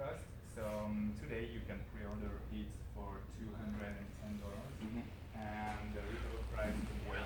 cost. So today you can pre-order it for $210, and the retail price is way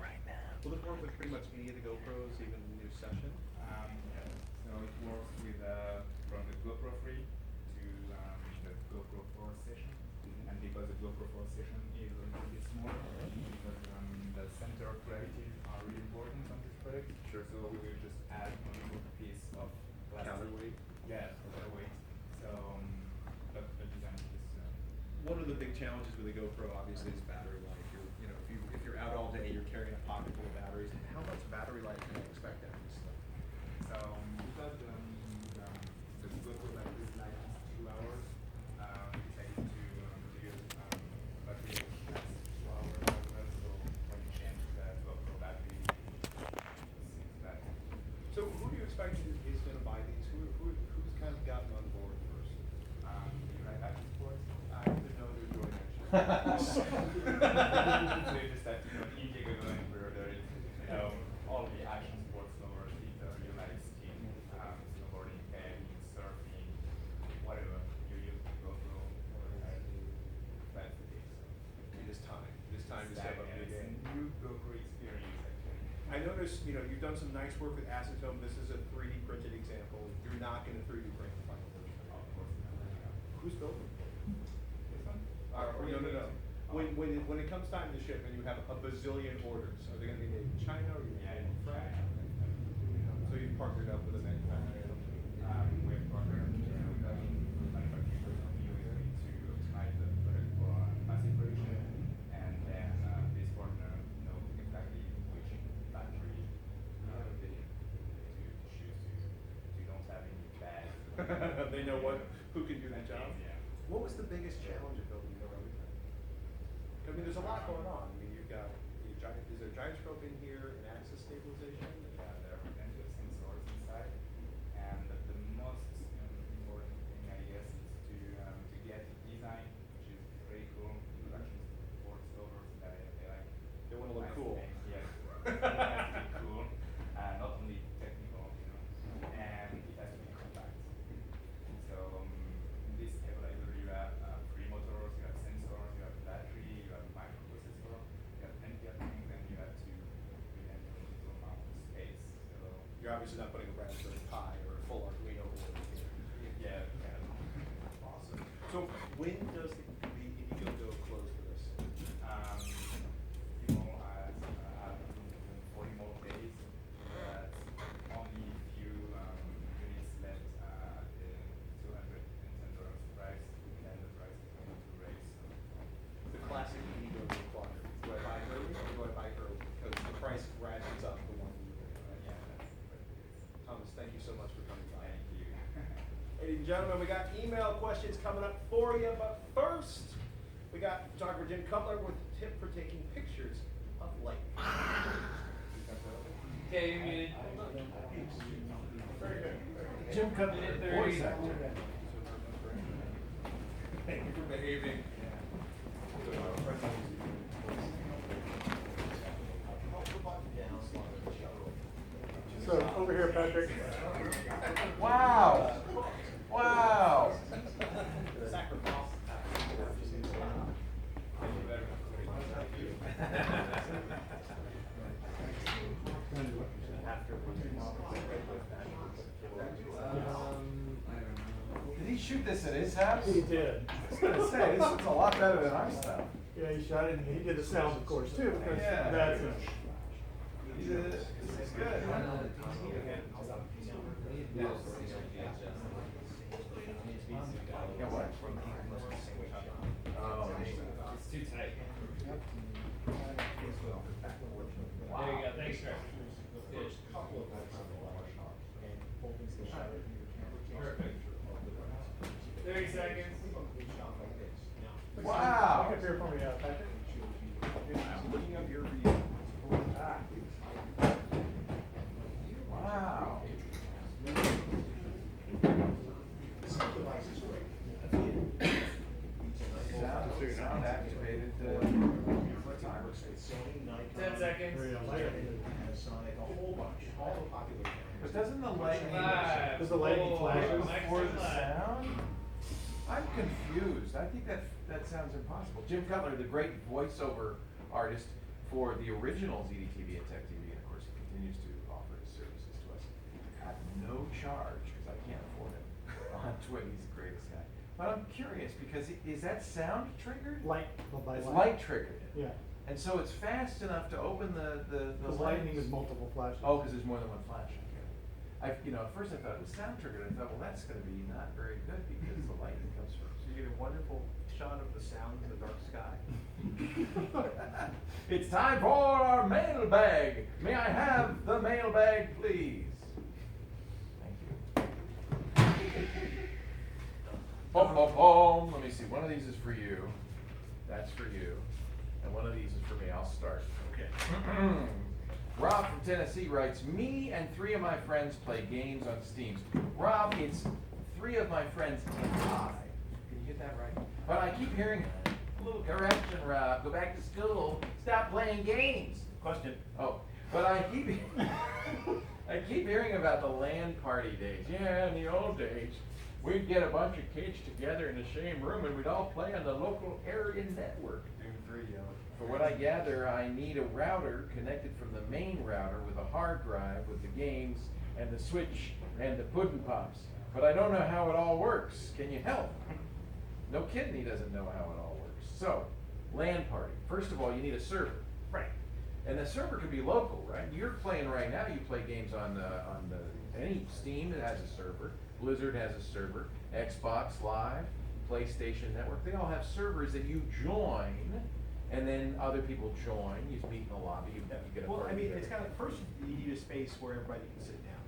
right now. Will it work with pretty much any of the GoPros, even the new session? Yeah. So it works with from the GoPro 3 to the GoPro 4 session, and because the GoPro 4 session is a little bit smaller, because the center of gravity are really important on this product. Sure. So we will just add one little piece of plastic. Counterweight? Yeah, counterweight. So but the design is. One of the big challenges with the GoPro obviously is battery life. If you're out all day, you're carrying a pocket full of batteries. How much battery life can I expect out of this stuff? So because the GoPro battery life is 2 hours, we decided to use battery that lasts 2 hours as well. So when you change the GoPro battery, it's that. So who do you expect is going to buy these? Who's kind of gotten on board first? You like action sports? I don't know they're doing actually. So you just have to India going further. All the action sports lovers, either you like skiing, snowboarding, kayaking, surfing, whatever. You use the GoPro or that's the case. It is time to step up your It's a game. new GoPro experience actually. I noticed, you've done some nice work with acetone. This is a 3D printed example. You're not going to 3D print the final version. Of course. Who's building it? This one? No. When it comes time to ship and you have a bazillion orders, are they going to be made in China or are you Yeah, made in in France? China. So you've partnered up with a manufacturer. We have partnered with manufacturers in the US to optimize the product for massive production, and then this partner knows exactly which battery to choose so you don't have any bad. They know who can do the job. Yeah. What was the biggest challenge of building your own thing? I mean, there's a lot going on. I mean, is there a gyroscope in here, an axis stabilization? Yeah, there are plenty of sensors inside, and the most important thing, I guess, is to get the design, which is very cool. Production supports over that they like. They want to look nice cool. things, yes. It has to be cool, not only technical, and it has to be compact. So in this stabilizer, you have three motors, you have sensors, you have battery, you have microprocessor, you have plenty of things, and you have to really little amount of space. So You're obviously not putting a Raspberry Pi or a full Arduino board in here. yeah. Awesome. So when does the Indiegogo close for this? As 40 more days, but only a few units left at the $210 price, and the price is going to raise. The classic Indiegogo quadrant. Do I buy early or do I buy early? Because the price ratchets up the one year. Yeah, that's what it is. Thomas, thank you so much for coming by. Thank you. Ladies and gentlemen, we got email questions coming up for you, but first, we got photographer Jim Cutler with a tip for taking pictures of light. Okay, you're muted. Very good. Jim coming in 30. Thank you for behaving. So over here, Patrick. Wow. Wow. Sacrifice. Did he shoot this at his house? He did. I was gonna say, this is a lot better than our stuff. Yeah, he shot it, and he did the sound, of course, too, because Yeah. that's it. This is good. Yeah, what? Oh, It's too tight. wow. There you go, thanks, sir. Perfect. 30 seconds. Wow. Look up here for me, Patrick. I'm looking up your review. Wow. Sound activated. 10 seconds. There you go. Sonic, a whole bunch, all the popular games. But doesn't the lightning Live. Does the lightning flash? Oh, before the live. sound? I'm confused. I think that sounds impossible. Jim Cutler, the great voiceover artist for the original ZDTV and Tech TV, and of course he continues to offer his services to us at no charge because I can't afford him on Twitter. He's the greatest guy. But I'm curious because is that sound triggered? Light, well, by It's light. light triggered. Yeah. And so it's fast enough to open the Because lightning is multiple flashes. Oh, because there's more than one flash. I get it. At first I thought it was sound triggered. I thought, well, that's going to be not very good because the lightning comes first. So you get a wonderful shot of the sound in the dark sky. It's time for our mailbag. May I have the mailbag, please? Thank you. Bum, bum, bum. Let me see. One of these is for you. That's for you. And one of these is for me. I'll start. Okay. Rob from Tennessee writes, me and 3 of my friends play games on Steam. Rob, it's 3 of my friends and I. Can you get that right? But I keep hearing, a little correction, Rob. Go back to school. Stop playing games. Question. Oh, but I keep hearing about the LAN party days. Yeah, in the old days, we'd get a bunch of kids together in the same room and we'd all play on the local area network. For what I gather, I need a router connected from the main router with a hard drive with the games and the switch and the pudding pops. But I don't know how it all works. Can you help? No kidding, he doesn't know how it all works. So, LAN party. First of all, you need a server. Right. And the server could be local, right? You're playing right now, you play games on any Steam that has a server, Blizzard has a server, Xbox Live, PlayStation Network, they all have servers that you join, and then other people join, you meet in the lobby, you get a Well, I party mean, it's together. kind of, first, you need a space where everybody can sit down.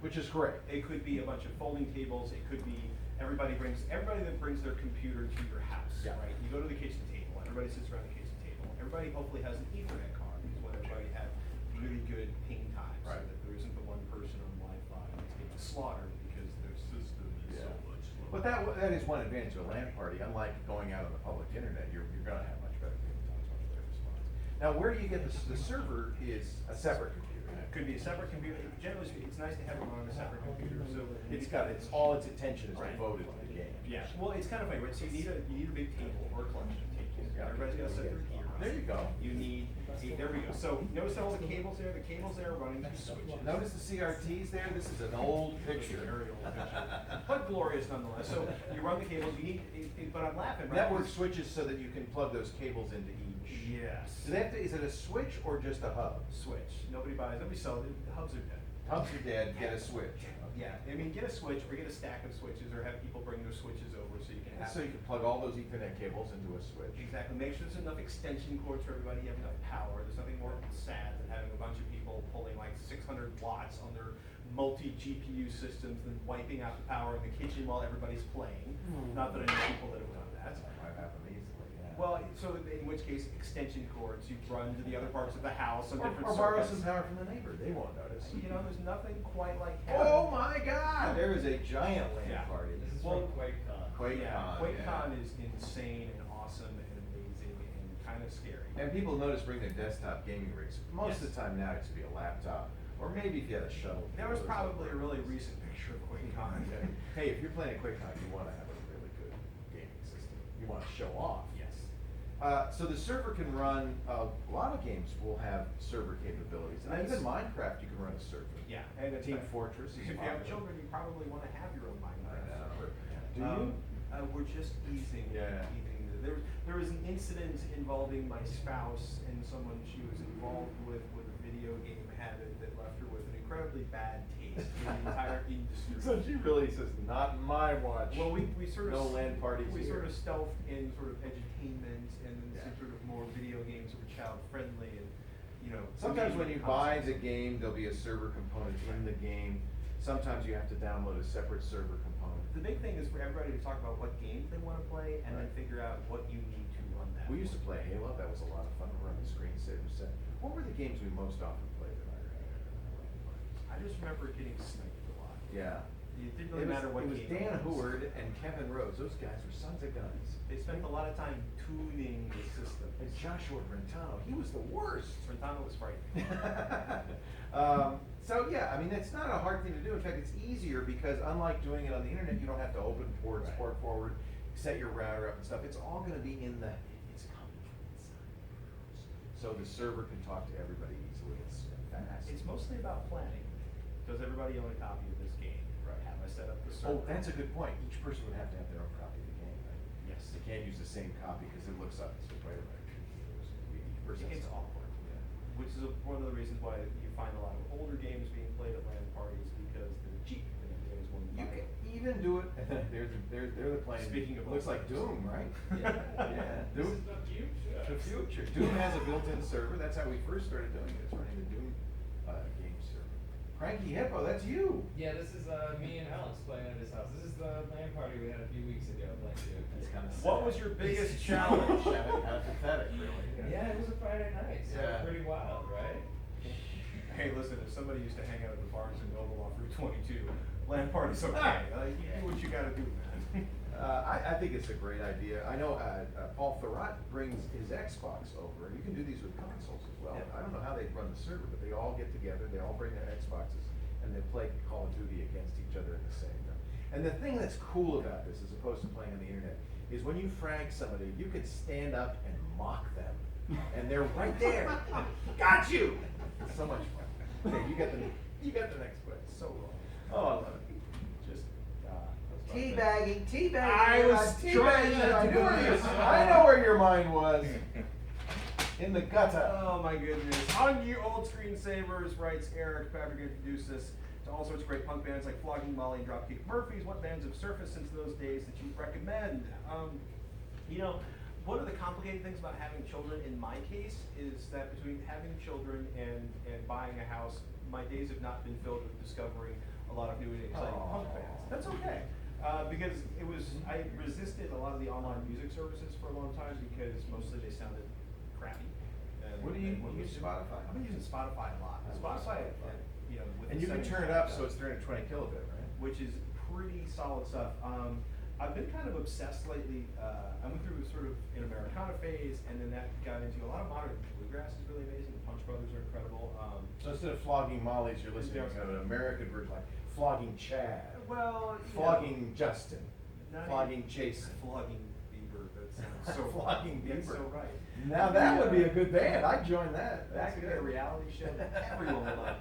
Which is great. It could be a bunch of folding tables, it could be, everybody that brings their computer to your house, Yeah. right? You go to the kitchen table, everybody sits around the kitchen table. Everybody hopefully has an Ethernet card, because when everybody have really good ping times, so Right. that there isn't the one person on Wi-Fi that's getting slaughtered because their system is so much slower. But that is one advantage of a LAN party, unlike going out on the public internet, you're gonna have much better ping times, much better response. Now, where do you get the server is a separate computer. It could be a separate computer, generally speaking, it's nice to have it on a separate computer, so. It's all its attention is Right. devoted to the game. Yeah, well, it's kind of funny, right, so you need a big table or a collection of tables, Yeah. everybody's gotta sit through here. There you go. You need, there we go, so notice all the cables there are running through switches. Notice the CRTs there, this is an old picture. Very old picture, but glorious nonetheless, so you run the cables, you need, but I'm laughing, right? Network switches so that you can plug those cables into each. Yes. Do they have to, is it a switch or just a hub? Switch, nobody sells it, the hubs are dead. Hubs are dead, get a switch. Yeah, I mean, get a switch, or get a stack of switches, or have people bring their switches over so you can have. So you can plug all those Ethernet cables into a switch. Exactly, make sure there's enough extension cords for everybody, you have enough power, there's nothing more sad than having a bunch of people pulling like 600 watts on their multi-GPU systems and wiping out the power in the kitchen while everybody's playing. Not that I know people that have done that. That might happen easily, yeah. Well, so in which case, extension cords, you run to the other parts of the house on different Or borrow circuits. some power from the neighbor, they won't notice. You know, there's nothing quite like having. Oh my God, there is a giant LAN Yeah. party. This is Well, from QuakeCon. QuakeCon, Yeah, yeah. QuakeCon is insane and awesome and amazing and kind of scary. And people notice bring their desktop gaming rigs. Most of Yes. the time now it's to be a laptop, or maybe if you had a shuttle. There was probably a really recent picture of QuakeCon. Hey, if you're playing a QuakeCon, you wanna have a really good gaming system. You wanna show off. Yes. So the server can run, a lot of games will have server capabilities. And That's- even Minecraft, you can run a server. Yeah, and it's Team like- Fortress is If you popular. have children, you probably want to have your own Minecraft I know. server. Do you? We're just easing. Yeah. There was an incident involving my spouse and someone she was involved with a video game habit that left her with an incredibly bad taste in the entire industry. So she really says, not my watch. Well, we sort of. No LAN parties We here. sort of stealthed in sort of edutainment and then Yeah. some sort of more video games that were child friendly and, you know. Sometimes when you buy the concepts. game, there'll be a server component in the game. Sometimes you have to download a separate server component. The big thing is for everybody to talk about what games they wanna play and then Right. figure out what you need to run that. We used to play Halo, that was a lot of fun to run the screensaver set. What were the games we most often played at our I just remember getting sniped a lot. Yeah, It didn't really matter what It was game Dan it was. Howard and Kevin Rose. Those guys were sons of guns. They spent a lot of time tuning the system. And Joshua Brentano, he was the worst. Brentano was frightening. So yeah, I mean, it's not a hard thing to do. In fact, it's easier because unlike doing it on the internet, you don't have to open ports, Right. port forward, set your router up and stuff. It's all gonna be in it's coming from inside. So the server can talk to everybody easily. It's fast. It's mostly about planning. Does everybody own a copy of this game? Right. Have I set up the server? Oh, that's a good point. Each person would have to have their own copy of the game, right? Yes. They can't use the same copy because it looks up, it's right away. Each person has It's to- awkward. Yeah. Which is one of the reasons why you find a lot of older games being played at LAN parties because they're cheap and everybody's willing to You buy can them. even do it, they're playing. Speaking of Looks old like times. Doom, right? Yeah, This Doom. is the future. The future. Doom has a built-in server, that's how we first started doing it, it's running the Doom, game server. Cranky Hippo, that's you. Yeah, this is me and Alex playing at his house. This is the LAN party we had a few weeks ago. Thank you. That's kinda What sad. was your biggest challenge? Kinda pathetic, really. Yeah, it was a Friday night, so Yeah. pretty wild, right? Hey, listen, if somebody used to hang out at the Barnes and Noble on Route 22, LAN party's okay. You do what you gotta do, man. I think it's a great idea. I know Paul Thurrott brings his Xbox over. You can do these with consoles as well. Yeah. I don't know how they run the server, but they all get together, they all bring their Xboxes, and they play Call of Duty against each other in the same room. And the thing that's cool about this, as opposed to playing on the internet, is when you frag somebody, you can stand up and mock them, and they're right there. Got you! It's so much fun. Okay, you got the next question. So wrong. Oh, I love it. Just, Teabagging. I was trying to do this. I know where your mind was. In the gutter. Oh my goodness. On you old screensavers, writes Eric. Patrick introduced us to all sorts of great punk bands like Flogging Molly and Dropkick Murphys. What bands have surfaced since those days that you recommend? You know, one of the complicated things about having children in my case is that between having children and buying a house, my days have not been filled with discovering a lot of new and exciting punk bands. That's okay. Because I resisted a lot of the online music services for a long time because mostly they sounded crappy. What do you use Spotify? I've been using Spotify a lot. Spotify, you know, with And the you can turn it up so it's 320 kilobit, right? which is pretty solid stuff. I've been kind of obsessed lately. I went through sort of an Americana phase, and then that got into a lot of modern bluegrass is really amazing. The Punch Brothers are incredible. So instead of flogging Molly's, you're listening to an American version like flogging Chad, Well, you flogging Justin, Not flogging even- Jason. Flogging Bieber. That sounds so Flogging That's Bieber. so right. Now that would be a good band. I'd join that. That That's could be a good. reality show that everyone would love.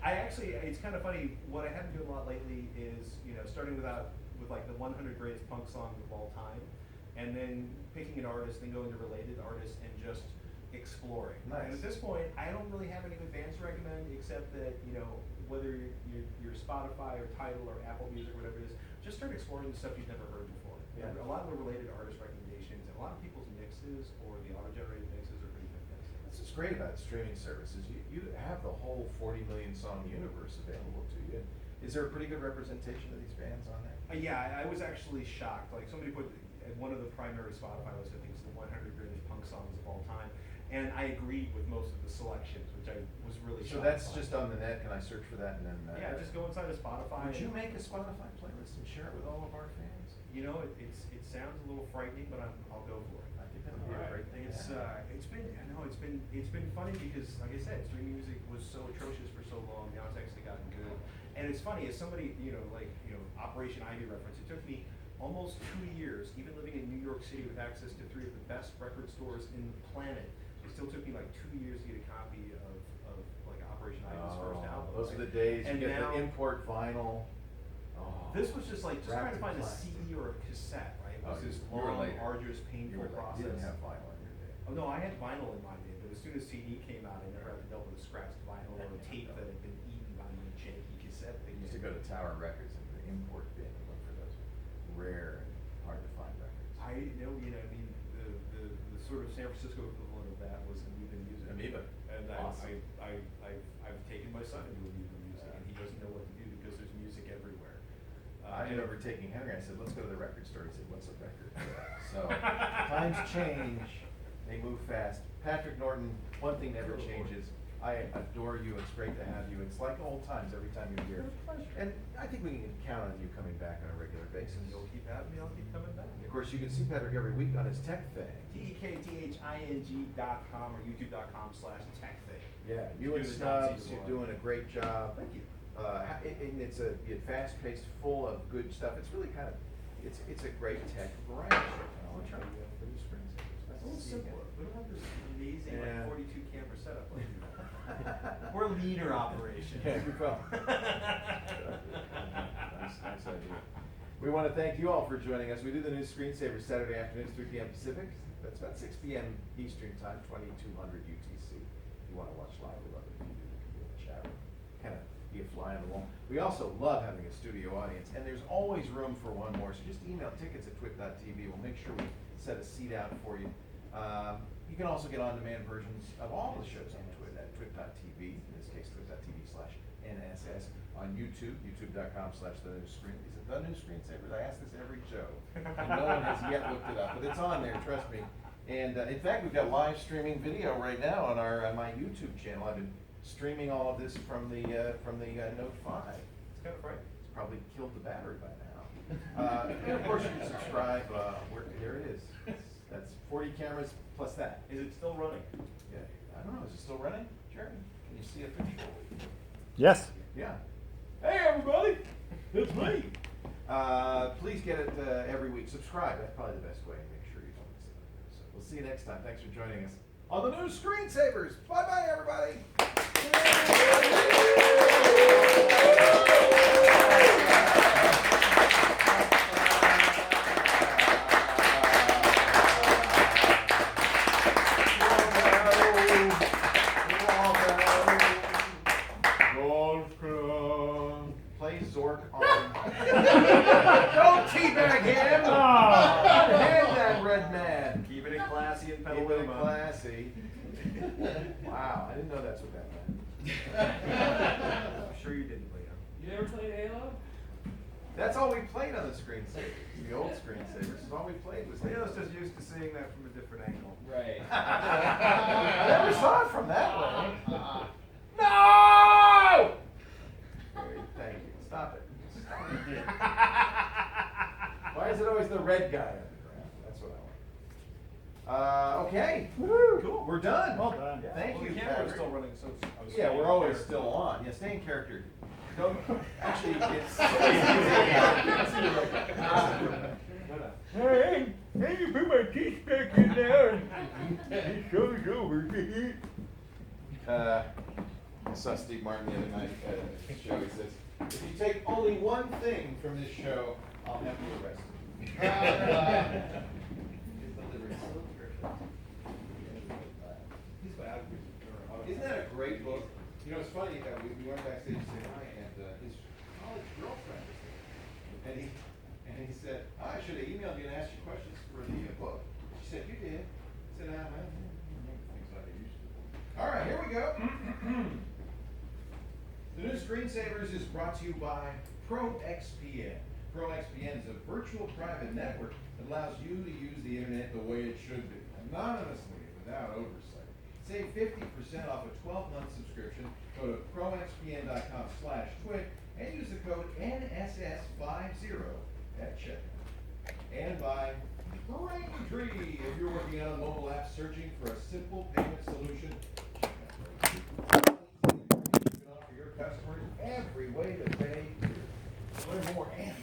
It's kind of funny. What I have been doing a lot lately is, you know, starting with like the 100 greatest punk songs of all time, and then picking an artist, then going to related artists and just exploring. Nice. And at this point, I don't really have any good bands to recommend, except that, you know, whether you're Spotify or Tidal or Apple Music, whatever it is, just start exploring the stuff you've never heard before. Yeah. A lot of the related artist recommendations and a lot of people's mixes or the auto-generated mixes are pretty fantastic. That's what's great about streaming services. You have the whole 40 million song universe available to you. Is there a pretty good representation of these bands on there? Yeah, I was actually shocked. Like somebody put one of the primary Spotify lists, I think, is the 100 greatest punk songs of all time, and I agreed with most of the selections, which I was really So shocked that's by. just on the net. Can I search for that and then? Yeah, just go inside of Spotify. Would you and- make a Spotify playlist and share it with all of our fans? You know, it sounds a little frightening, but I'll go for it. I think that would be a great thing. to have. It's been funny because, like I said, streaming music was so atrocious for so long. Now it's actually gotten good, and it's funny as somebody, Operation Ivy reference. It took me almost 2 years, even living in New York City with access to 3 of the best record stores in the planet. It still took me like 2 years to get a copy of like Operation Ivy's first album. Those right? are the days And you get now- the import vinyl. Oh. This was just like trying to Wrapped in find a plastic. CD or a cassette, right? It was Oh, this you were long, later. arduous, You painful were like, process. you didn't have vinyl in your day. Oh no, I had vinyl in my day, but as soon as CD came out, I never had to deal with a scratched vinyl or a tape that had been eaten by my janky cassette. I used to go to Tower Records and the import bin and look for those rare and hard to find records. I know, the sort of San Francisco equivalent of that was Amoeba Music. Amoeba. And Awesome. I've taken my son into Amoeba Music, and he doesn't know what to do because there's music everywhere. I remember taking Henry, I said, let's go to the record store. He said, what's a record? So, times change, they move fast. Patrick Norton, one thing never changes. I adore you. It's great to have you. It's like old times every time you're here. And I think we can count on you coming back on a regular basis. You'll keep having me, I'll keep coming back. Of course, you can see Patrick every week on his tech thing. TEKTHING.com or youtube.com/techthing. Yeah, you Do and the Snubs, Nazis you're one. doing a great job. Thank you. And it's a fast-paced, full of good stuff. It's really kind of, it's a great tech variety show. I'll try to do the new screensavers. It's a little simpler. We don't have this amazing Yeah. like 42 camera setup like you. We're a leaner operation. Yeah, good fellow. Nice idea. We want to thank you all for joining us. We do the new screensavers Saturday afternoons, 3 p.m. Pacific. That's about 6 p.m. Eastern Time, 2200 UTC. If you want to watch live, we love it if you do. You can be in the chat room, kind of be a fly on the wall. We also love having a studio audience, and there's always room for one more. So just email tickets@twit.tv. We'll make sure we set a seat out for you. You can also get on-demand versions of all the shows on Twit at twit.tv, in this case twit.tv/NSS, on YouTube, youtube.com/thenewscreen. Is it The New Screensavers? I ask this every show, and no one has yet looked it up, but it's on there, trust me. And in fact, we've got live streaming video right now on my YouTube channel. I've been streaming all of this from the Note 5. It's kind of frightening. It's probably killed the battery by now. And of course, you can subscribe. There it is. That's 40 cameras plus that. Is it still running? Yeah, I don't know. Is it still running, Jeremy? Can you see a picture? Yes. Yeah. Hey, everybody! It's me. Please get it every week. Subscribe. That's probably the best way. Make sure you don't miss it. So we'll see you next time. Thanks for joining us on the new Screensavers. Bye bye, everybody. Play Zork on. Don't teabag him! Hand that red man. Keeping it classy and Keep it Petaluma. classy. Wow, I didn't know that's what that meant. I'm sure you didn't, Leo. You ever played Halo? That's all we played on the screensavers. The old screensavers is all we played was Leo's Halo. just used to seeing that from a different angle. Right. I never saw it from that way. No! Great, thank you. Stop it. Stop it. Why is it always the red guy on the ground? That's what I want. Okay. Woo-hoo. Cool. We're done. Well done. Yeah. Thank Well, you, the camera was Patrick. still running, so I was Yeah, staying we're in always character. still on. Yeah, stay in character. Don't, actually, it's. Hey, you put my teeth back in there. The show's over. I saw Steve Martin the other night at a show. He says, if you take only one thing from this show, I'll have you arrested. His delivery is so perfect. He's bad. Isn't that a great book? You know, it's funny, we went backstage to say hi, and his college girlfriend was there. And he said, oh, I should have emailed you and asked you questions for the book. She said, you did. I said, I don't remember things like I used to. All right, here we go. The new Screensavers is brought to you by ProXPN. ProXPN is a virtual private network that allows you to use the internet the way it should be, anonymously, without oversight. Save 50% off a 12-month subscription. Go to proxpn.com/twit and use the code NSS50 at checkout. And by Braintree. If you're working on a mobile app searching for a simple payment solution, check out Braintree. You can offer your customers every way to pay. Learn more and